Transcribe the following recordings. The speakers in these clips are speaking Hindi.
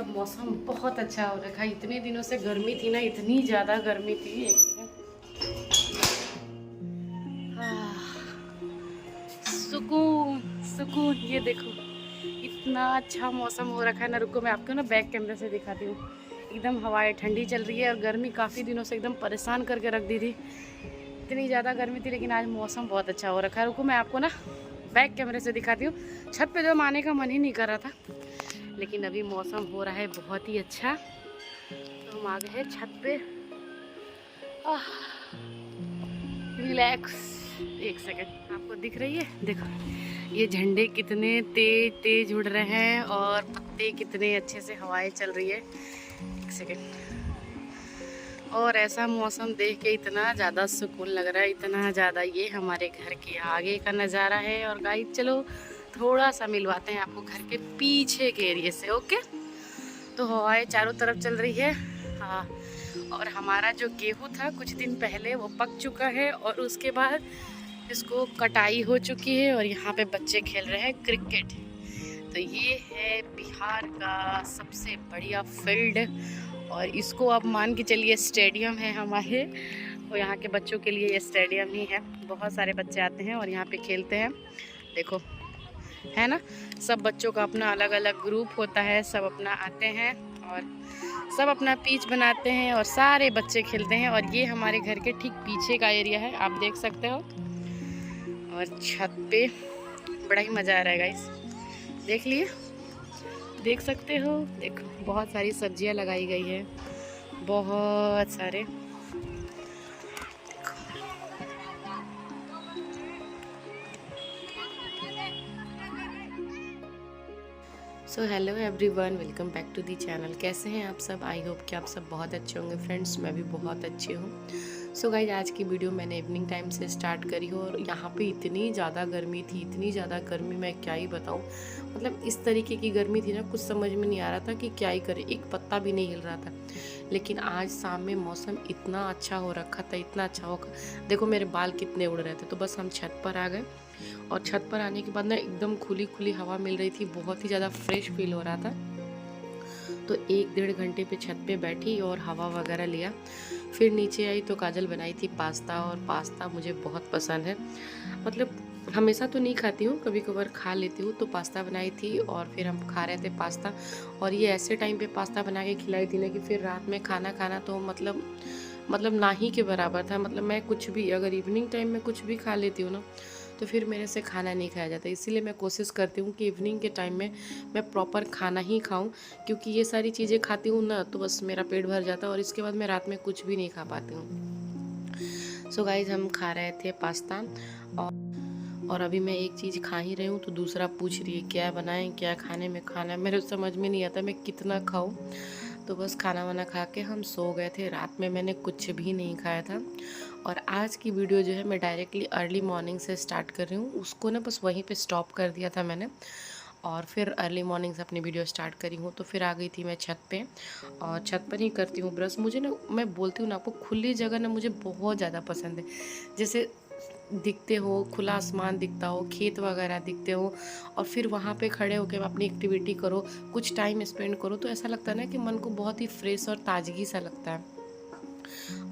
मौसम बहुत अच्छा हो रखा है। इतने दिनों से गर्मी थी ना, इतनी ज़्यादा गर्मी थी। एक सेकंड, सुकून सुकून। ये देखो इतना अच्छा मौसम हो रखा है ना। रुको मैं आपको ना बैक कैमरे से दिखाती हूँ। एकदम हवाएं ठंडी चल रही है और गर्मी काफ़ी दिनों से एकदम परेशान करके रख दी थी। इतनी ज़्यादा गर्मी थी, लेकिन आज मौसम बहुत अच्छा हो रखा है। रुको मैं आपको ना बैक कैमरे से दिखाती हूँ। छत पे जो आने का मन ही नहीं कर रहा था, लेकिन अभी मौसम हो रहा है बहुत ही अच्छा। तो हम आ गए हैं छत पे। रिलैक्स। एक सेकंड, आपको दिख रही है? देखो ये झंडे कितने तेज तेज उड़ रहे हैं और पत्ते कितने अच्छे से हवाएं चल रही है। एक सेकंड। और ऐसा मौसम देख के इतना ज़्यादा सुकून लग रहा है, इतना ज़्यादा। ये हमारे घर के आगे का नज़ारा है। और गाइस चलो थोड़ा सा मिलवाते हैं आपको घर के पीछे के एरिए से। ओके, तो हवाएं चारों तरफ चल रही है। हाँ, और हमारा जो गेहूँ था कुछ दिन पहले वो पक चुका है और उसके बाद इसको कटाई हो चुकी है। और यहाँ पे बच्चे खेल रहे हैं क्रिकेट। तो ये है बिहार का सबसे बढ़िया फील्ड, और इसको आप मान के चलिए स्टेडियम है हमारे। और यहाँ के बच्चों के लिए ये स्टेडियम ही है। बहुत सारे बच्चे आते हैं और यहाँ पे खेलते हैं। देखो है ना, सब बच्चों का अपना अलग अलग ग्रुप होता है। सब अपना आते हैं और सब अपना पिच बनाते हैं और सारे बच्चे खेलते हैं। और ये हमारे घर के ठीक पीछे का एरिया है, आप देख सकते हो। और छत पे बड़ा ही मज़ा आ रहा है गाइस। देख लिए, देख सकते हो। देखो बहुत सारी सब्जियां लगाई गई है, बहुत सारे। So hello everyone, welcome back to the channel. कैसे हैं आप सब? आई होप कि आप सब बहुत अच्छे होंगे फ्रेंड्स। मैं भी बहुत अच्छी हूँ। सो गाइज आज की वीडियो मैंने इवनिंग टाइम से स्टार्ट करी हो और यहाँ पे इतनी ज़्यादा गर्मी थी, इतनी ज़्यादा गर्मी मैं क्या ही बताऊँ। मतलब इस तरीके की गर्मी थी ना, कुछ समझ में नहीं आ रहा था कि क्या ही करे। एक पत्ता भी नहीं हिल रहा था। लेकिन आज शाम में मौसम इतना अच्छा हो रखा था, इतना अच्छा हो। देखो मेरे बाल कितने उड़ रहे थे। तो बस हम छत पर आ गए और छत पर आने के बाद ना एकदम खुली खुली हवा मिल रही थी, बहुत ही ज़्यादा फ्रेश फील हो रहा था। तो 1-1.5 घंटे पे छत पे बैठी और हवा वगैरह लिया। फिर नीचे आई तो काजल बनाई थी पास्ता, और पास्ता मुझे बहुत पसंद है। मतलब हमेशा तो नहीं खाती हूँ, कभी कभार खा लेती हूँ। तो पास्ता बनाई थी और फिर हम खा रहे थे पास्ता। और ये ऐसे टाइम पे पास्ता बना के खिलाई थी ना कि फिर रात में खाना खाना तो मतलब ना ही के बराबर था। मतलब मैं कुछ भी अगर इवनिंग टाइम में कुछ भी खा लेती हूँ ना, तो फिर मेरे से खाना नहीं खाया जाता। इसीलिए मैं कोशिश करती हूँ कि इवनिंग के टाइम में मैं प्रॉपर खाना ही खाऊं, क्योंकि ये सारी चीज़ें खाती हूँ ना तो बस मेरा पेट भर जाता है और इसके बाद मैं रात में कुछ भी नहीं खा पाती हूँ। सो गाइज हम खा रहे थे पास्ता, और अभी मैं एक चीज़ खा ही रही हूँ तो दूसरा पूछ रही है क्या बनाएं, क्या खाने में खाना। मेरे समझ में नहीं आता मैं कितना खाऊं। तो बस खाना वाना खा के हम सो गए थे। रात में मैंने कुछ भी नहीं खाया था। और आज की वीडियो जो है मैं डायरेक्टली अर्ली मॉर्निंग से स्टार्ट कर रही हूँ। उसको ना बस वहीं पे स्टॉप कर दिया था मैंने, और फिर अर्ली मॉर्निंग से अपनी वीडियो स्टार्ट करी हूँ। तो फिर आ गई थी मैं छत पे, और छत पर ही करती हूँ ब्रश। मुझे ना, मैं बोलती हूँ ना आपको, खुली जगह ना मुझे बहुत ज़्यादा पसंद है। जैसे दिखते हो, खुला आसमान दिखता हो, खेत वगैरह दिखते हो, और फिर वहाँ पे खड़े होकर अपनी एक्टिविटी करो, कुछ टाइम स्पेंड करो, तो ऐसा लगता है ना कि मन को बहुत ही फ्रेश और ताजगी सा लगता है।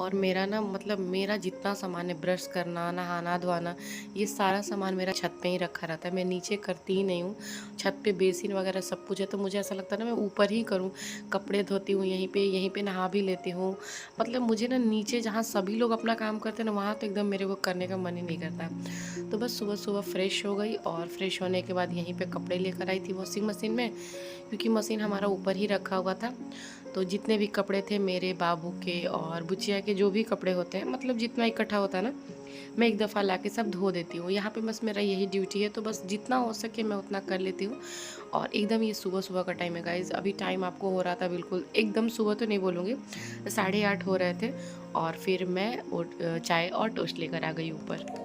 और मेरा ना मतलब मेरा जितना सामान है, ब्रश करना, नहाना धोना, ये सारा सामान मेरा छत पे ही रखा रहता है। मैं नीचे करती ही नहीं हूँ। छत पे बेसिन वगैरह सब कुछ है, तो मुझे ऐसा लगता है ना मैं ऊपर ही करूँ। कपड़े धोती हूँ यहीं पे नहा भी लेती हूँ। मतलब मुझे ना नीचे जहाँ सभी लोग अपना काम करते हैं ना, वहाँ तो एकदम मेरे को करने का मन ही नहीं करता। तो बस सुबह सुबह फ्रेश हो गई, और फ्रेश होने के बाद यहीं पर कपड़े लेकर आई थी वॉशिंग मशीन में, क्योंकि मशीन हमारा ऊपर ही रखा हुआ था। तो जितने भी कपड़े थे मेरे, बाबू के और बुचिया के, जो भी कपड़े होते हैं, मतलब जितना इकट्ठा होता है ना, मैं एक दफ़ा ला के सब धो देती हूँ। यहाँ पे बस मेरा यही ड्यूटी है। तो बस जितना हो सके मैं उतना कर लेती हूँ। और एकदम ये सुबह सुबह का टाइम है गाइज़। अभी टाइम आपको हो रहा था बिल्कुल एकदम सुबह तो नहीं बोलूँगी, 8:30 हो रहे थे। और फिर मैं चाय और टोस्ट लेकर आ गई ऊपर।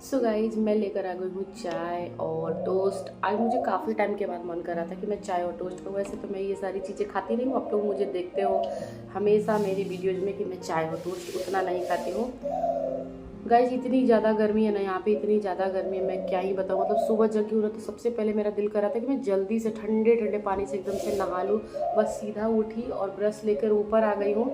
सो गाइज मैं लेकर आ गई हूँ चाय और टोस्ट। आज मुझे काफ़ी टाइम के बाद मन कर रहा था कि मैं चाय और टोस्ट खाऊँ। वैसे तो मैं ये सारी चीज़ें खाती नहीं हूँ, आप लोग मुझे देखते हो हमेशा मेरी वीडियोज़ में कि मैं चाय और टोस्ट उतना नहीं खाती हूँ। गाइस इतनी ज़्यादा गर्मी है ना यहाँ पे, इतनी ज़्यादा गर्मी है मैं क्या ही बताऊँ। मतलब सुबह जगी हूँ ना तो सबसे पहले मेरा दिल कर रहा था कि मैं जल्दी से ठंडे ठंडे पानी से एकदम से नहा लूँ। बस सीधा उठी और ब्रश लेकर ऊपर आ गई हूँ।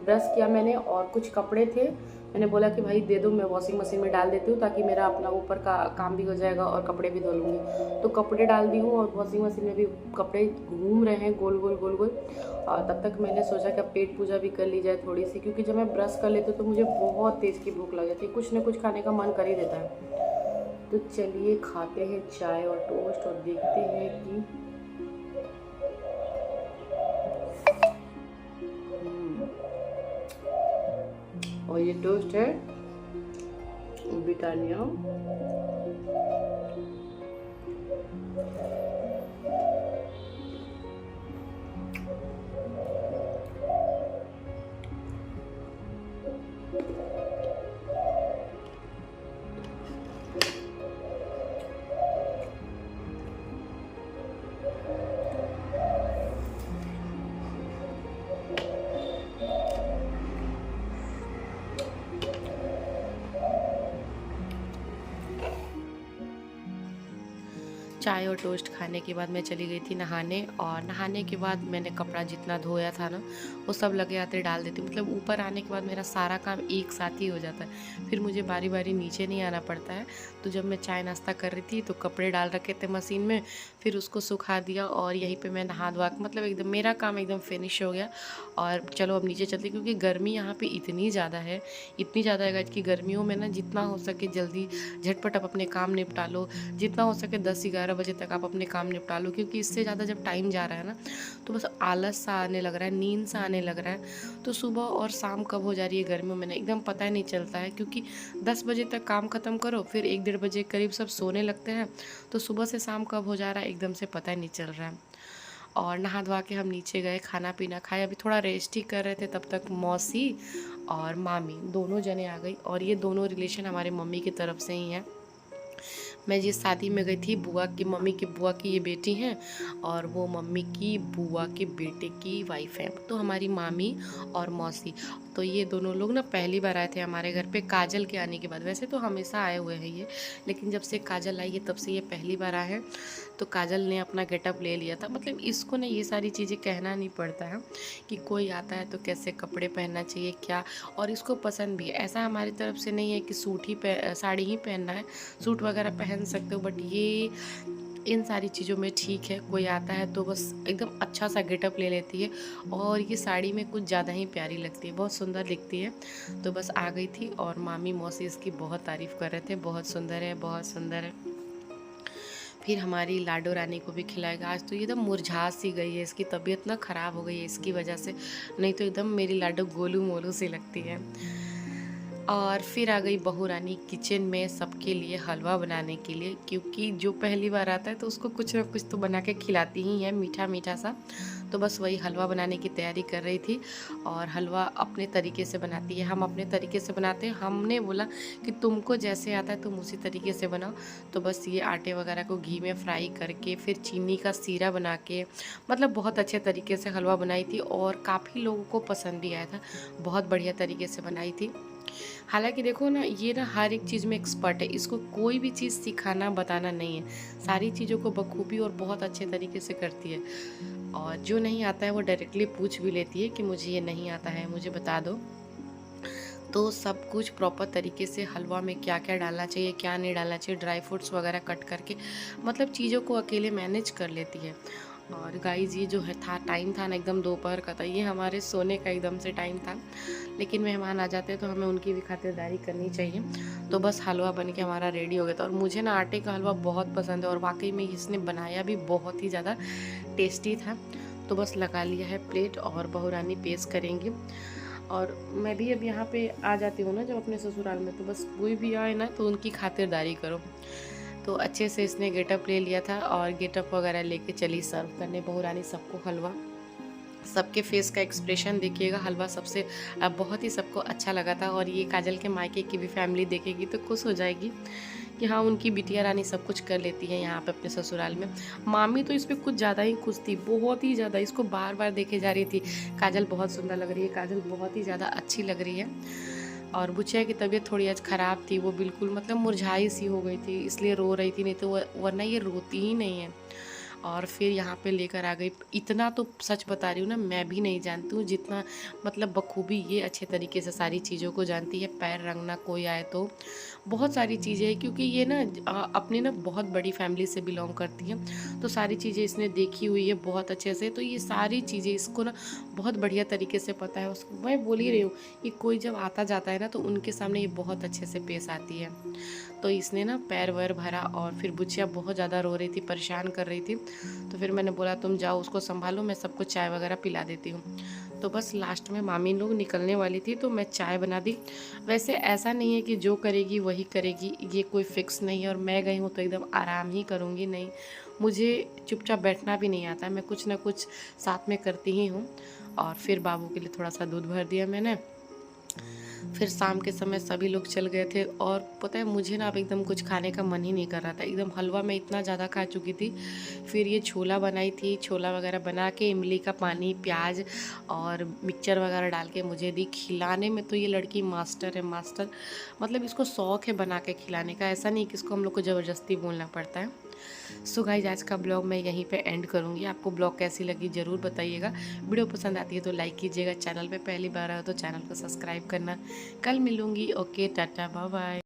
ब्रश किया मैंने और कुछ कपड़े थे, मैंने बोला कि भाई दे दो, मैं वॉशिंग मशीन में डाल देती हूँ ताकि मेरा अपना ऊपर का काम भी हो जाएगा और कपड़े भी धो लूँगी। तो कपड़े डाल दी हूँ और वॉशिंग मशीन में भी कपड़े घूम रहे हैं गोल गोल गोल गोल। और तब तक मैंने सोचा कि अब पेट पूजा भी कर ली जाए थोड़ी सी, क्योंकि जब मैं ब्रश कर लेती हूँ तो मुझे बहुत तेज़ की भूख लग जाती है, कुछ ना कुछ खाने का मन कर ही देता है। तो चलिए खाते हैं चाय और टोस्ट और देखते हैं कि और ये टोस्ट है ब्रिटानिया। चाय और टोस्ट खाने के बाद मैं चली गई थी नहाने, और नहाने के बाद मैंने कपड़ा जितना धोया था ना वो सब लगे आते डाल देती हूँ। मतलब ऊपर आने के बाद मेरा सारा काम एक साथ ही हो जाता है, फिर मुझे बारी बारी नीचे नहीं आना पड़ता है। तो जब मैं चाय नाश्ता कर रही थी तो कपड़े डाल रखे थे मशीन में, फिर उसको सुखा दिया और यहीं पर मैं नहा धोआ, मतलब एकदम मेरा काम एकदम फिनिश हो गया। और चलो अब नीचे चलती, क्योंकि गर्मी यहाँ पर इतनी ज़्यादा है, इतनी ज़्यादा है कि गर्मियों में ना जितना हो सके जल्दी झटपट आप अपने काम निपटा लो, जितना हो सके 10-11 बजे तक आप अपने काम निपटा लो, क्योंकि इससे ज़्यादा जब टाइम जा रहा है ना तो बस आलस सा आने लग रहा है, नींद सा आने लग रहा है। तो सुबह और शाम कब हो जा रही है गर्मियों में ना एकदम पता ही नहीं चलता है, क्योंकि 10 बजे तक काम ख़त्म करो फिर 1-1:30 बजे करीब सब सोने लगते हैं, तो सुबह से शाम कब हो जा रहा है एकदम से पता ही नहीं चल रहा है। और नहा धोवा के हम नीचे गए, खाना पीना खाया, अभी थोड़ा रेस्ट ही कर रहे थे, तब तक मौसी और मामी दोनों जने आ गई। और ये दोनों रिलेशन हमारे मम्मी की तरफ से ही हैं। मैं जिस शादी में गई थी बुआ की, मम्मी की बुआ की ये बेटी हैं और वो मम्मी की बुआ के बेटे की वाइफ है, तो हमारी मामी और मौसी। तो ये दोनों लोग ना पहली बार आए थे हमारे घर पे काजल के आने के बाद। वैसे तो हमेशा आए हुए हैं ये, लेकिन जब से काजल आई है तब से ये पहली बार आए हैं। तो काजल ने अपना गेटअप ले लिया था। मतलब इसको ना ये सारी चीज़ें कहना नहीं पड़ता है कि कोई आता है तो कैसे कपड़े पहनना चाहिए क्या, और इसको पसंद भी है। ऐसा हमारी तरफ से नहीं है कि सूट ही साड़ी ही पहनना है, सूट वगैरह पहन सकते हो, बट ये इन सारी चीज़ों में ठीक है। कोई आता है तो बस एकदम अच्छा सा गेटअप ले लेती है, और ये साड़ी में कुछ ज़्यादा ही प्यारी लगती है, बहुत सुंदर दिखती है। तो बस आ गई थी और मामी मौसी इसकी बहुत तारीफ़ कर रहे थे, बहुत सुंदर है, बहुत सुंदर है। फिर हमारी लाडो रानी को भी खिलाएगा। आज तो ये एकदम मुरझा सी गई है, इसकी तबीयत ना ख़राब हो गई है इसकी वजह से, नहीं तो एकदम मेरी लाडो गोलू मोलू सी लगती है। और फिर आ गई बहू रानी किचन में सबके लिए हलवा बनाने के लिए, क्योंकि जो पहली बार आता है तो उसको कुछ ना कुछ तो बना के खिलाती ही है, मीठा मीठा सा। तो बस वही हलवा बनाने की तैयारी कर रही थी। और हलवा अपने तरीके से बनाती है, हम अपने तरीके से बनाते हैं। हमने बोला कि तुमको जैसे आता है तुम उसी तरीके से बनाओ। तो बस ये आटे वगैरह को घी में फ्राई करके फिर चीनी का सीरा बना के, मतलब बहुत अच्छे तरीके से हलवा बनाई थी, और काफ़ी लोगों को पसंद भी आया था, बहुत बढ़िया तरीके से बनाई थी। हालांकि देखो ना, ये ना हर एक चीज़ में एक्सपर्ट है, इसको कोई भी चीज़ सिखाना बताना नहीं है, सारी चीज़ों को बखूबी और बहुत अच्छे तरीके से करती है। और जो नहीं आता है वो डायरेक्टली पूछ भी लेती है कि मुझे ये नहीं आता है, मुझे बता दो। तो सब कुछ प्रॉपर तरीके से हलवा में क्या क्या डालना चाहिए, क्या नहीं डालना चाहिए, ड्राई फ्रूट्स वगैरह कट करके, मतलब चीज़ों को अकेले मैनेज कर लेती है। और गाइस ये जो है टाइम था ना एकदम दोपहर का था, ये हमारे सोने का एकदम से टाइम था, लेकिन मेहमान आ जाते हैं तो हमें उनकी भी खातिरदारी करनी चाहिए। तो बस हलवा बन के हमारा रेडी हो गया था, और मुझे ना आटे का हलवा बहुत पसंद है, और वाकई में इसने बनाया भी बहुत ही ज़्यादा टेस्टी था। तो बस लगा लिया है प्लेट, और बहू रानी पेश करेंगी। और मैं भी अब यहाँ पे आ जाती हूँ ना जब अपने ससुराल में, तो बस कोई भी आए ना तो उनकी खातिरदारी करो। तो अच्छे से इसने गेटअप ले लिया था, और गेटअप वगैरह लेके चली सर्व करने बहू रानी सबको हलवा। सबके फेस का एक्सप्रेशन देखिएगा, हलवा सबसे बहुत ही सबको अच्छा लगा था। और ये काजल के मायके की भी फैमिली देखेगी तो खुश हो जाएगी कि हाँ उनकी बिटिया रानी सब कुछ कर लेती है यहाँ पे अपने ससुराल में। मामी तो इस पर कुछ ज़्यादा ही खुश थी, बहुत ही ज़्यादा, इसको बार बार देखे जा रही थी, काजल बहुत सुंदर लग रही है, काजल बहुत ही ज़्यादा अच्छी लग रही है। और बुचिया की तबीयत थोड़ी आज ख़राब थी, वो बिल्कुल मतलब मुरझाई सी हो गई थी, इसलिए रो रही थी, नहीं तो वरना ये रोती ही नहीं है। और फिर यहाँ पे लेकर आ गई। इतना तो सच बता रही हूँ ना, मैं भी नहीं जानती हूँ जितना मतलब बखूबी ये अच्छे तरीके से सारी चीज़ों को जानती है। पैर रंगना कोई आए तो बहुत सारी चीज़ें हैं, क्योंकि ये ना अपनी ना बहुत बड़ी फैमिली से बिलोंग करती है, तो सारी चीज़ें इसने देखी हुई है बहुत अच्छे से। तो ये सारी चीज़ें इसको ना बहुत बढ़िया तरीके से पता है। उसको मैं बोल ही रही हूँ कि कोई जब आता जाता है ना तो उनके सामने ये बहुत अच्छे से पेश आती है। तो इसने ना पैर वैर भरा और फिर बुचिया बहुत ज़्यादा रो रही थी, परेशान कर रही थी। तो फिर मैंने बोला तुम जाओ उसको संभालो, मैं सबको चाय वगैरह पिला देती हूँ। तो बस लास्ट में मामी लोग निकलने वाली थी तो मैं चाय बना दी। वैसे ऐसा नहीं है कि जो करेगी वही करेगी, ये कोई फिक्स नहीं है। और मैं गई हूँ तो एकदम आराम ही करूँगी, नहीं मुझे चुपचाप बैठना भी नहीं आता, मैं कुछ ना कुछ साथ में करती ही हूँ। और फिर बाबू के लिए थोड़ा सा दूध भर दिया मैंने। फिर शाम के समय सभी लोग चल गए थे और पता है मुझे ना अब एकदम कुछ खाने का मन ही नहीं कर रहा था। एकदम हलवा मैं इतना ज़्यादा खा चुकी थी। फिर ये छोला बनाई थी, छोला वगैरह बना के इमली का पानी, प्याज और मिक्सचर वगैरह डाल के मुझे दी। खिलाने में तो ये लड़की मास्टर है, मास्टर। मतलब इसको शौक़ है बना के खिलाने का, ऐसा नहीं कि इसको हम लोग को ज़बरदस्ती बोलना पड़ता है। सो गाइज आज का ब्लॉग मैं यहीं पे एंड करूँगी। आपको ब्लॉग कैसी लगी ज़रूर बताइएगा। वीडियो पसंद आती है तो लाइक कीजिएगा, चैनल पे पहली बार आए हो तो चैनल को सब्सक्राइब करना। कल मिलूँगी। Okay, tata, bye bye.